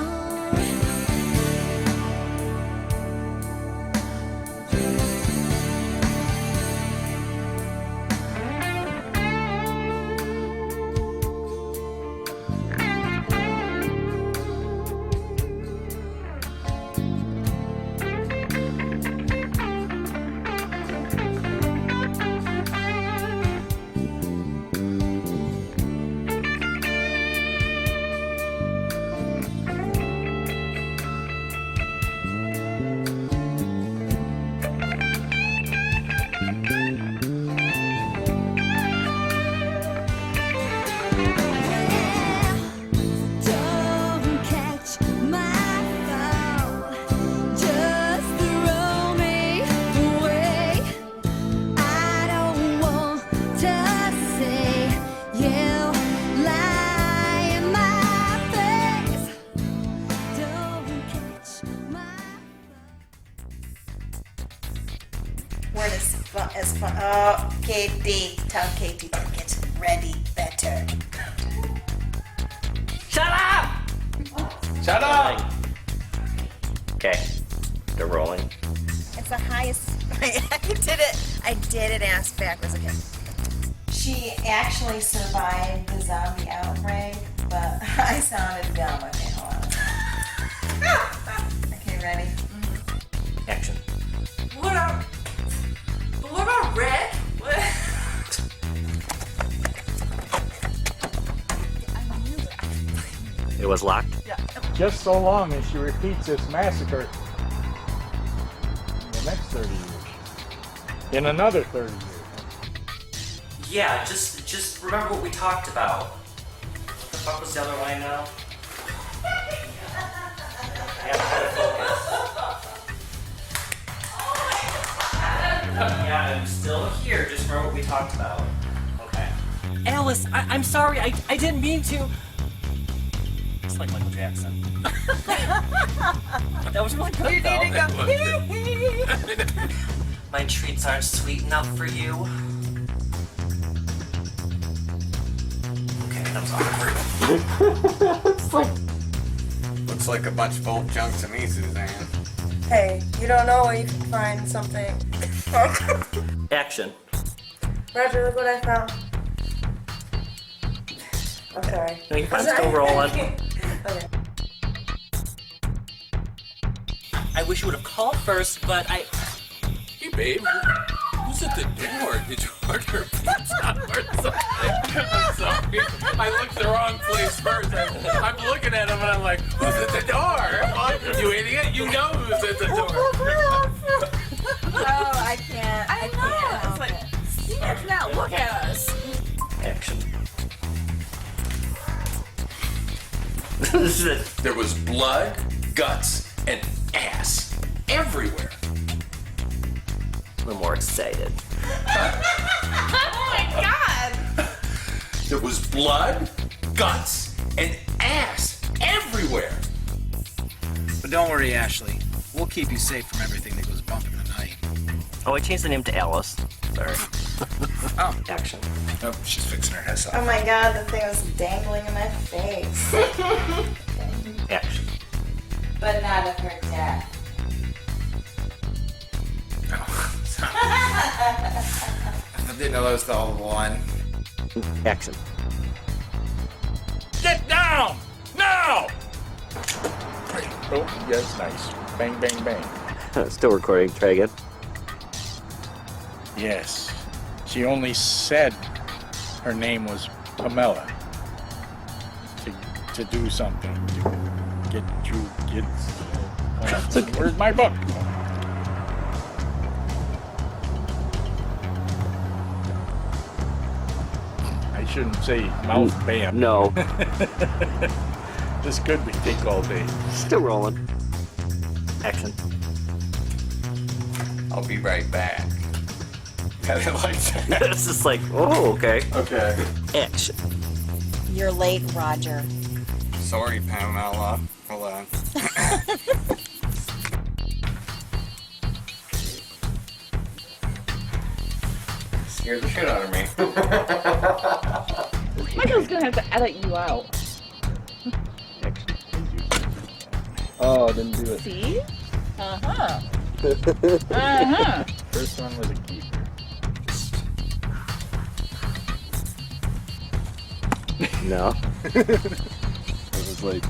Don't catch my fall, just throw me away. I don't want to see you lie in my face. Don't catch my Word is fun. Oh, Katie. Tell Katie to get ready better. Shut up! Shut up! Okay, they're rolling. It's the highest. I did it ass backwards. Okay. She actually survived the zombie outbreak, but I sounded dumb. Okay, hold on. Okay, ready. Action. What about Rick? What? It was locked? Yeah. Just so long as she repeats this massacre in the next 30 years. In another 30 years. Yeah, just remember what we talked about. What the fuck was the other line now? Yeah, I'm still here. Just remember what we talked about. Okay. Alice, I'm sorry. I didn't mean to. It's like Michael Jackson. That was really good, though. My treats aren't sweet enough for you. Okay, that was awkward. Looks like a bunch of old junk to me, Suzanne. Hey, you don't know where you can find something. Action. Roger, look what I found. I'm sorry. No, you're fine. Still rolling. Okay. I wish you would have called first, but I... Hey, babe. Who's at the door? Did you order pizza or something? I'm sorry. I looked the wrong place first. I'm looking at him and I'm like, who's at the door? You idiot. You know who's at the door. Oh, I can't. I can't. It's like, stand now, look at us. Action. There was blood, guts, and ass everywhere. We're more excited. Oh my god! There was blood, guts, and ass everywhere. But don't worry, Ashley. We'll keep you safe from everything that goes bump in the night. Oh, I changed the name to Alice. Sorry. Oh. Action. Oh, she's fixing her head Oh my god, the thing was dangling in my face. Action. But not of her death. I didn't know that was the old one. Action. Get down! Now! Oh, yes, nice. Bang, bang, bang. Still recording. Try again. Yes. She only said her name was Pamela. To do something. To get you kids. Where's my book? I shouldn't say mouth bam. No. This could be take all day. Still rolling. Action. I'll be right back. Got it like that. It's just like, oh, okay. Okay. Action. You're late, Roger. Sorry, Pamela. Hold on. Scared the shit out of me. Michael's gonna have to edit you out. Oh, didn't do it. See? Uh-huh. Uh-huh. First one was a keeper. No. It was like